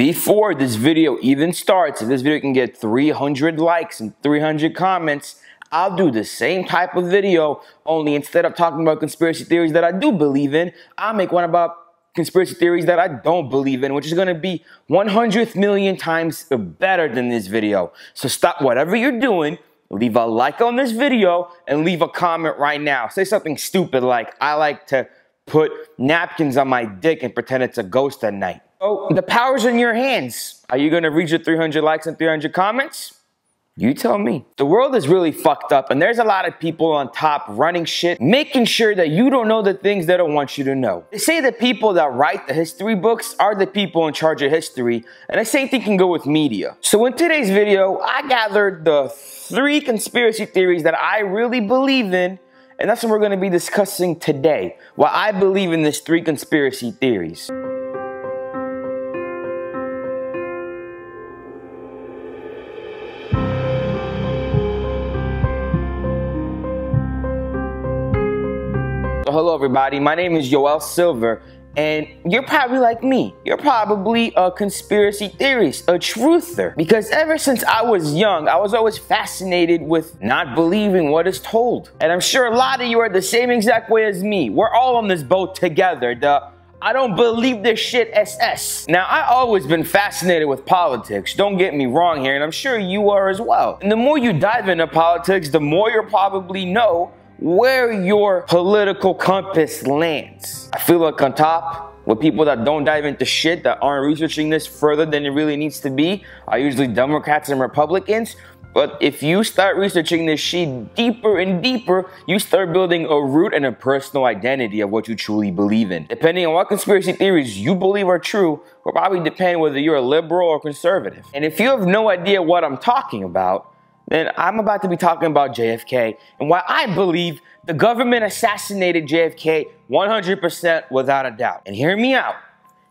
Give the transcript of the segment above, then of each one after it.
before this video even starts, if this video can get 300 likes and 300 comments, I'll do the same type of video, only instead of talking about conspiracy theories that I do believe in, I'll make one about conspiracy theories that I don't believe in, which is going to be 100 million times better than this video. So stop whatever you're doing, leave a like on this video, and leave a comment right now. Say something stupid like, I like to put napkins on my dick and pretend it's a ghost at night. Oh, the power's in your hands. Are you going to reach your 300 likes and 300 comments? You tell me. The world is really fucked up, and there's a lot of people on top running shit, making sure that you don't know the things they don't want you to know. They say the people that write the history books are the people in charge of history, and the same thing can go with media. So in today's video, I gathered the 3 conspiracy theories that I really believe in, and that's what we're going to be discussing today. Why I believe in these 3 conspiracy theories. Hello everybody, my name is Yoel Silver, and you're probably like me. You're probably a conspiracy theorist, a truther. Because ever since I was young, I was always fascinated with not believing what is told. And I'm sure a lot of you are the same exact way as me. We're all on this boat together, I don't believe this shit SS. Now, I've always been fascinated with politics, don't get me wrong here, and I'm sure you are as well. And the more you dive into politics, the more you'll probably know where your political compass lands. I feel like on top, with people that don't dive into shit, that aren't researching this further than it really needs to be, are usually Democrats and Republicans. But if you start researching this shit deeper and deeper, you start building a root and a personal identity of what you truly believe in. Depending on what conspiracy theories you believe are true, will probably depend whether you're a liberal or conservative. And if you have no idea what I'm talking about, then I'm about to be talking about JFK and why I believe the government assassinated JFK 100% without a doubt. And hear me out.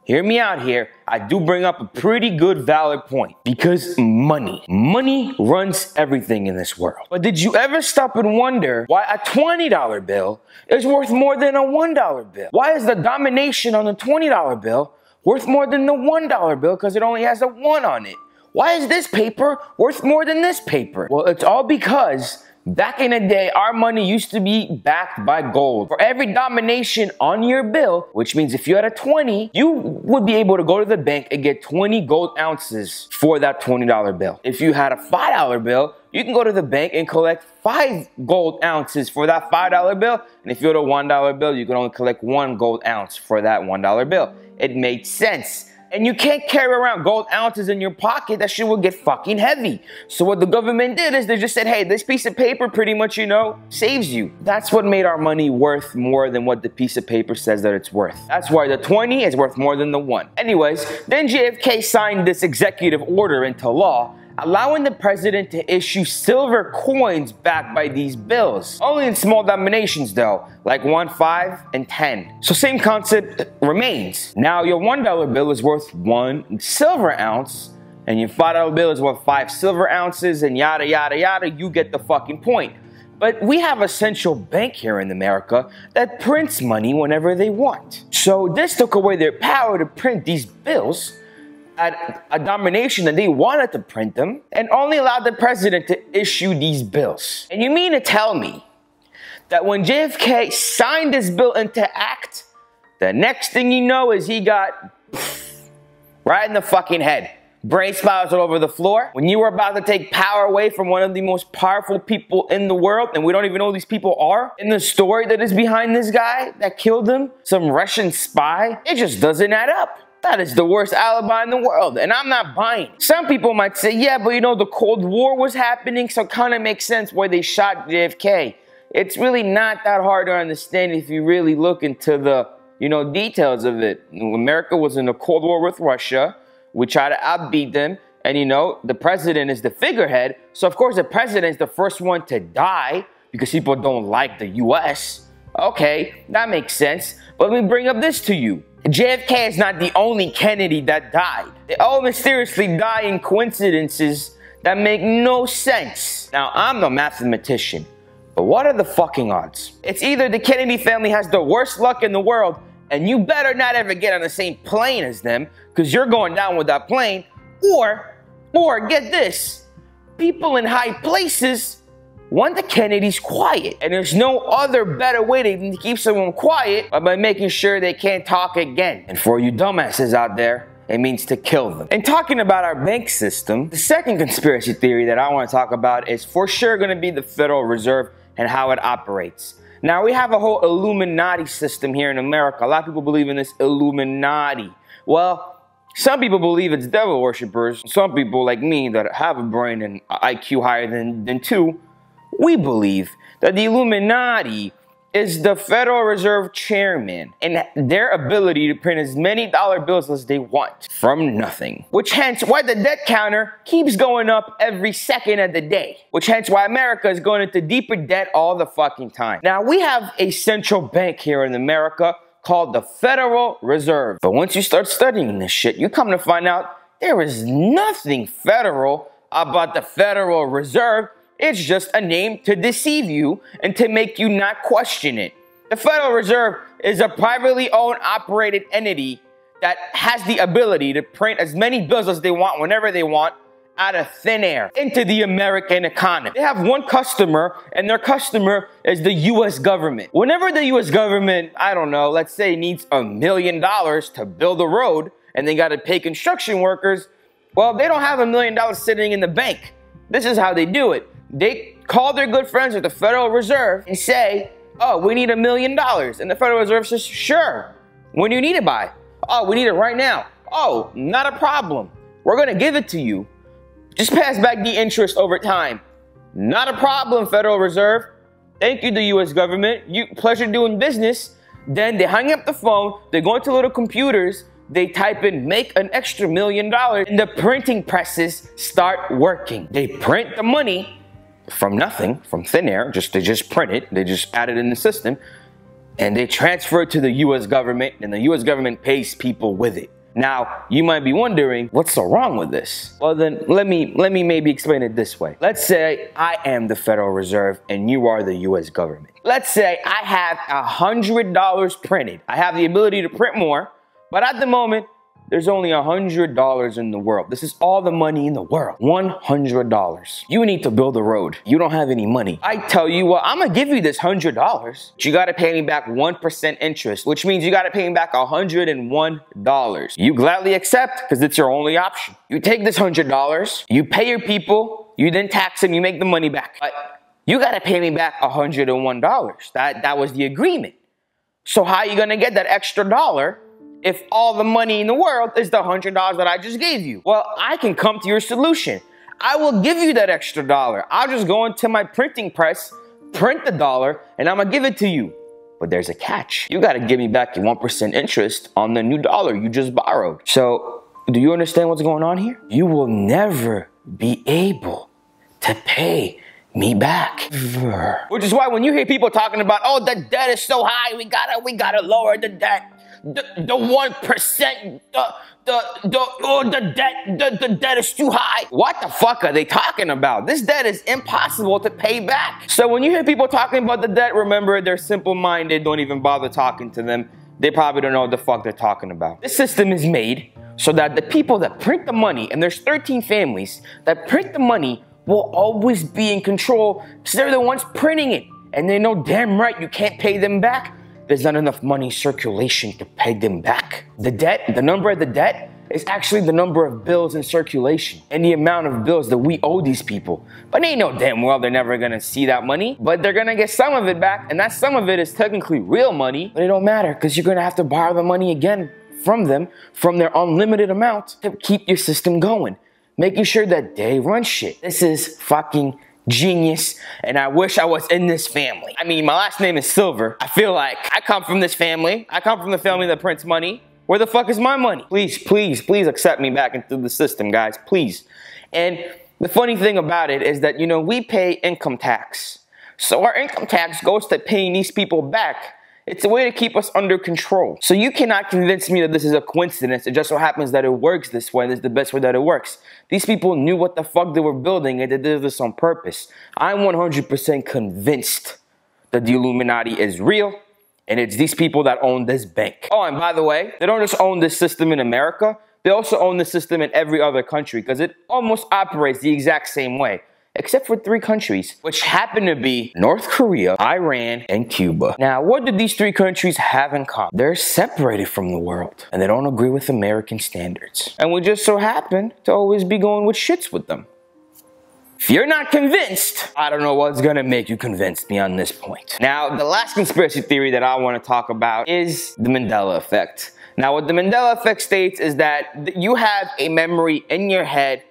Hear me out here. I do bring up a pretty good valid point. Because money. Money runs everything in this world. But did you ever stop and wonder why a $20 bill is worth more than a $1 bill? Why is the domination on the $20 bill worth more than the $1 bill because it only has a 1 on it? Why is this paper worth more than this paper? Well, it's all because back in the day, our money used to be backed by gold. For every domination on your bill, which means if you had a 20, you would be able to go to the bank and get 20 gold ounces for that $20 bill. If you had a $5 bill, you can go to the bank and collect 5 gold ounces for that $5 bill. And if you had a $1 bill, you can only collect 1 gold ounce for that $1 bill. It made sense. And you can't carry around gold ounces in your pocket. That shit will get fucking heavy. So what the government did is they just said, hey, this piece of paper pretty much, saves you. That's what made our money worth more than what the piece of paper says that it's worth. That's why the 20 is worth more than the 1. Anyways, then JFK signed this executive order into law, allowing the president to issue silver coins backed by these bills. Only in small denominations though, like 1, 5, and 10. So same concept remains. Now your $1 bill is worth 1 silver ounce, and your $5 bill is worth 5 silver ounces, and yada yada yada, you get the fucking point. But we have a central bank here in America that prints money whenever they want. So this took away their power to print these bills at a domination that they wanted to print them, and only allowed the president to issue these bills. And you mean to tell me that when JFK signed this bill into act, the next thing you know is he got right in the fucking head. Brain spirals all over the floor. When you were about to take power away from one of the most powerful people in the world, and we don't even know who these people are, in the story that is behind this guy that killed him, some Russian spy, it just doesn't add up. That is the worst alibi in the world, and I'm not buying. Some people might say, yeah, but the Cold War was happening, so it kind of makes sense why they shot JFK. It's really not that hard to understand if you really look into the, details of it. America was in a Cold War with Russia. We try to outbeat them, and the president is the figurehead, so of course the president is the first one to die because people don't like the US. Okay, that makes sense, but let me bring up this to you. JFK is not the only Kennedy that died. They all mysteriously die in coincidences that make no sense. Now, I'm no mathematician, but what are the fucking odds? It's either the Kennedy family has the worst luck in the world and you better not ever get on the same plane as them, because you're going down with that plane. Or get this, people in high places want the Kennedys quiet. And there's no other better way to keep someone quiet by making sure they can't talk again. And for you dumbasses out there, it means to kill them. And talking about our bank system, the second conspiracy theory that I want to talk about is for sure going to be the Federal Reserve and how it operates. Now, we have a whole Illuminati system here in America. A lot of people believe in this Illuminati. Well, some people believe it's devil worshippers. Some people, like me, that have a brain and IQ higher than 2, we believe that the Illuminati is the Federal Reserve chairman and their ability to print as many dollar bills as they want from nothing. Which hence why the debt counter keeps going up every second of the day. Which hence why America is going into deeper debt all the fucking time. Now, we have a central bank here in America called the Federal Reserve. But once you start studying this shit, you come to find out there is nothing federal about the Federal Reserve. It's just a name to deceive you and to make you not question it. The Federal Reserve is a privately owned, operated entity that has the ability to print as many bills as they want, whenever they want, out of thin air into the American economy. They have one customer, and their customer is the U.S. government. Whenever the U.S. government, I don't know, let's say needs $1 million to build a road, and they got to pay construction workers, well, they don't have $1 million sitting in the bank. This is how they do it. They call their good friends at the Federal Reserve and say, oh, we need $1 million. And the Federal Reserve says, sure. When do you need it by? Oh, we need it right now. Oh, not a problem. We're going to give it to you. Just pass back the interest over time. Not a problem, Federal Reserve. Thank you, the U.S. government. Pleasure doing business. Then they hang up the phone. They go into little computers. They type in, make an extra $1 million. And the printing presses start working. They print the money from nothing, from thin air. They just print it. They just add it in the system. And they transfer it to the U.S. government. And the U.S. government pays people with it. Now, you might be wondering, what's so wrong with this? Well, then let me maybe explain it this way. Let's say I am the Federal Reserve and you are the U.S. government. Let's say I have $100 printed. I have the ability to print more, but at the moment, there's only $100 in the world. This is all the money in the world. $100. You need to build a road. You don't have any money. I tell you what, I'm gonna give you this $100. But you gotta pay me back 1% interest, which means you gotta pay me back $101. You gladly accept, because it's your only option. You take this $100, you pay your people, you then tax them, you make the money back. But you gotta pay me back $101. That was the agreement. So how are you gonna get that extra dollar if all the money in the world is the $100 that I just gave you? Well, I can come to your solution. I will give you that extra dollar. I'll just go into my printing press, print the dollar, and I'm gonna give it to you. But there's a catch. You gotta give me back your 1% interest on the new dollar you just borrowed. So, do you understand what's going on here? You will never be able to pay me back. Which is why when you hear people talking about, oh, the debt is so high, we gotta lower the debt. The 1%, the debt is too high. What the fuck are they talking about? This debt is impossible to pay back. So when you hear people talking about the debt, remember, they're simple-minded. Don't even bother talking to them. They probably don't know what the fuck they're talking about. This system is made so that the people that print the money, and there's 13 families that print the money, will always be in control because they're the ones printing it. And they know damn right you can't pay them back. There's not enough money circulation to pay them back. The debt, the number of the debt, is actually the number of bills in circulation and the amount of bills that we owe these people. But they know damn well they're never gonna see that money, but they're gonna get some of it back, and that some of it is technically real money, but it don't matter because you're gonna have to borrow the money again from them, from their unlimited amount, to keep your system going, making sure that they run shit. This is fucking genius, and I wish I was in this family. I mean, my last name is Silver. I feel like I come from this family. I come from the family that prints money. Where the fuck is my money? Please, please, please accept me back into the system, guys, please. And the funny thing about it is that, you know, we pay income tax. So our income tax goes to paying these people back. It's a way to keep us under control. So you cannot convince me that this is a coincidence. It just so happens that it works this way. This is the best way that it works. These people knew what the fuck they were building, and they did this on purpose. I'm 100% convinced that the Illuminati is real, And it's these people that own this bank. Oh, and by the way, they don't just own this system in America. They also own the system in every other country because it almost operates the exact same way, except for 3 countries, which happen to be North Korea, Iran, and Cuba. Now, what do these 3 countries have in common? They're separated from the world, and they don't agree with American standards. And we just so happen to always be going with shits with them. If you're not convinced, I don't know what's gonna make you convince me on this point. Now, the last conspiracy theory that I wanna talk about is the Mandela effect. Now, what the Mandela effect states is that you have a memory in your head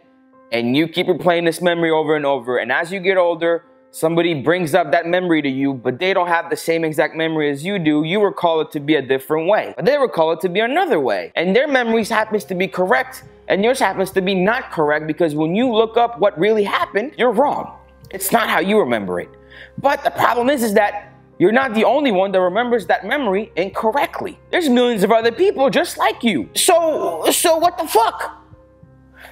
and you keep replaying this memory over and over, and as you get older, somebody brings up that memory to you, but they don't have the same exact memory as you do. You recall it to be a different way, but they recall it to be another way. And their memories happens to be correct, and yours happens to be not correct, because when you look up what really happened, you're wrong. It's not how you remember it. But the problem is that you're not the only one that remembers that memory incorrectly. There's millions of other people just like you. So what the fuck?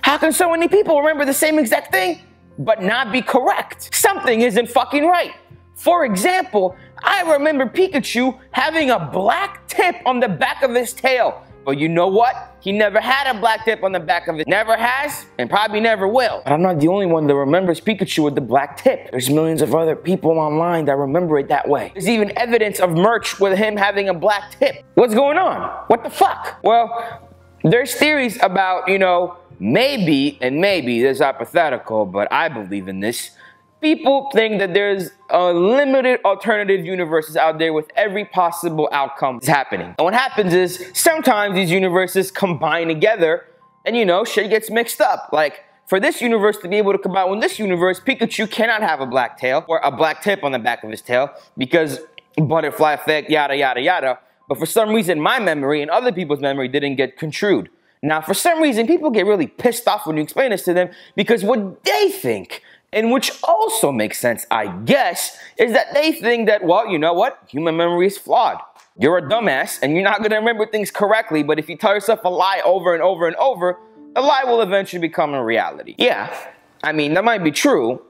How can so many people remember the same exact thing but not be correct? Something isn't fucking right. For example, I remember Pikachu having a black tip on the back of his tail. But you know what? He never had a black tip on the back of it. Never has, and probably never will. But I'm not the only one that remembers Pikachu with the black tip. There's millions of other people online that remember it that way. There's even evidence of merch with him having a black tip. What's going on? What the fuck? Well, there's theories about, maybe, and maybe this is hypothetical, but I believe in this. People think that there's limited alternative universes out there with every possible outcome happening. And what happens is sometimes these universes combine together and shit gets mixed up. Like for this universe to be able to combine with this universe, Pikachu cannot have a black tail or a black tip on the back of his tail because butterfly effect, yada, yada, yada. But for some reason, my memory and other people's memory didn't get construed. Now, for some reason, people get really pissed off when you explain this to them because what they think, and which also makes sense, I guess, is that they think that, well, you know what? Human memory is flawed. You're a dumbass, and you're not going to remember things correctly, but if you tell yourself a lie over and over and over, the lie will eventually become a reality. Yeah, I mean, that might be true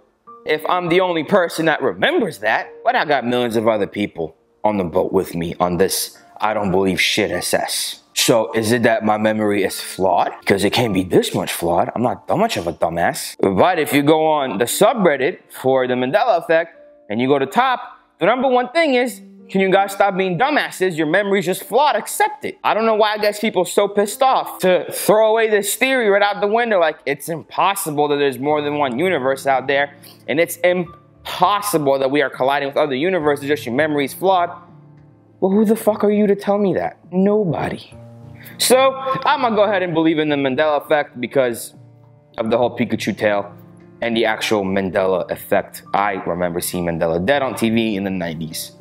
if I'm the only person that remembers that, but I got millions of other people on the boat with me on this I don't believe shit SS. So is it that my memory is flawed? Because it can't be this much flawed. I'm not that much of a dumbass. But if you go on the subreddit for the Mandela effect and you go to top, the #1 thing is, can you guys stop being dumbasses? Your memory's just flawed. Accept it. I don't know why I guess people are so pissed off to throw away this theory right out the window. Like, it's impossible that there's more than one universe out there. And it's impossible that we are colliding with other universes. Just your memory's flawed. Well, who the fuck are you to tell me that? Nobody. So, I'm gonna go ahead and believe in the Mandela effect because of the whole Pikachu tale and the actual Mandela effect. I remember seeing Mandela dead on TV in the 90s.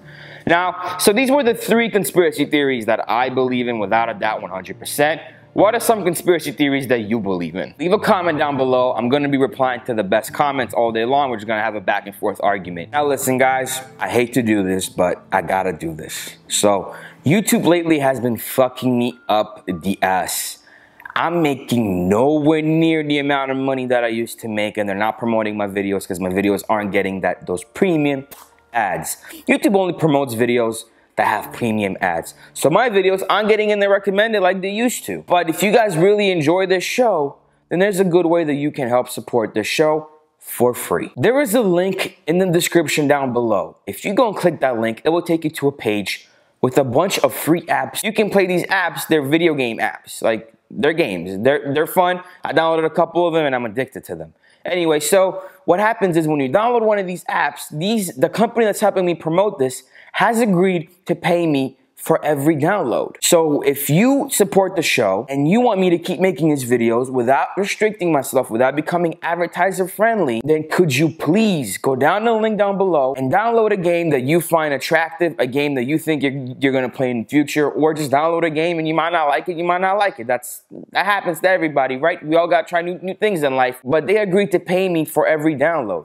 Now, so these were the 3 conspiracy theories that I believe in without a doubt 100%. What are some conspiracy theories that you believe in? Leave a comment down below. I'm going to be replying to the best comments all day long. We're just going to have a back and forth argument. Now listen guys, I hate to do this, but I gotta do this. So, YouTube lately has been fucking me up the ass. I'm making nowhere near the amount of money that I used to make, and they're not promoting my videos because my videos aren't getting those premium ads. YouTube only promotes videos that have premium ads. So my videos aren't getting in there recommended like they used to. But if you guys really enjoy this show, then there's a good way that you can help support this show for free. There is a link in the description down below. If you go and click that link, it will take you to a page with a bunch of free apps. You can play these apps. They're video game apps. Like, they're games. They're fun. I downloaded a couple of them and I'm addicted to them. Anyway, so what happens is when you download one of these apps, the company that's helping me promote this has agreed to pay me for every download. So if you support the show and you want me to keep making these videos without restricting myself, without becoming advertiser friendly, then could you please go down to the link down below and download a game that you find attractive, a game that you think you're gonna play in the future, or just download a game and you might not like it, you might not like it. That happens to everybody, right? We all gotta try new things in life. But they agreed to pay me for every download.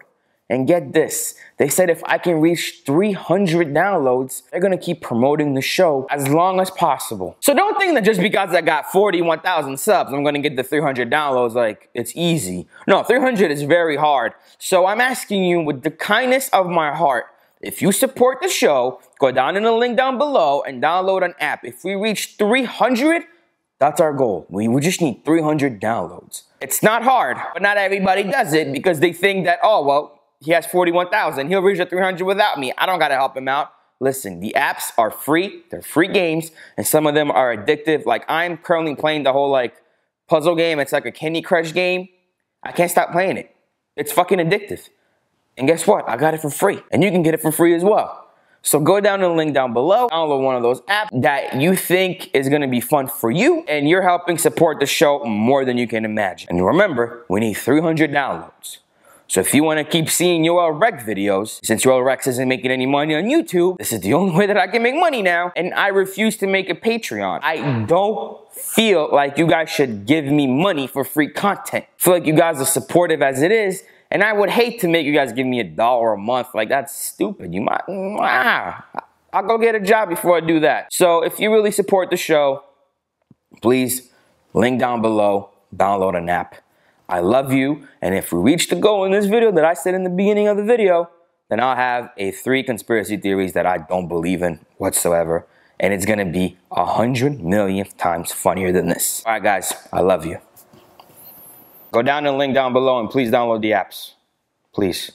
And get this, they said if I can reach 300 downloads, they're gonna keep promoting the show as long as possible. So don't think that just because I got 41,000 subs, I'm gonna get the 300 downloads like it's easy. No, 300 is very hard. So I'm asking you with the kindness of my heart if you support the show, go down in the link down below and download an app. If we reach 300, that's our goal. We just need 300 downloads. It's not hard, but not everybody does it because they think that, oh, well, he has 41,000. He'll reach the 300 without me. I don't got to help him out. Listen, the apps are free. They're free games, and some of them are addictive. Like, I'm currently playing the whole, like, puzzle game. It's like a Candy Crush game. I can't stop playing it. It's fucking addictive. And guess what? I got it for free. And you can get it for free as well. So go down to the link down below, download one of those apps that you think is going to be fun for you, and you're helping support the show more than you can imagine. And remember, we need 300 downloads. So if you want to keep seeing Yoel Rekts videos, since Yoel Rekts isn't making any money on YouTube, this is the only way that I can make money now, and I refuse to make a Patreon. I don't feel like you guys should give me money for free content. I feel like you guys are supportive as it is, and I would hate to make you guys give me $1 a month. Like, that's stupid. You might, I'll go get a job before I do that. So if you really support the show, please, link down below, download an app. I love you, and if we reach the goal in this video that I said in the beginning of the video, then I'll have 3 conspiracy theories that I don't believe in whatsoever, and it's gonna be 100 million times funnier than this. All right, guys, I love you. Go down to the link down below and please download the apps. Please.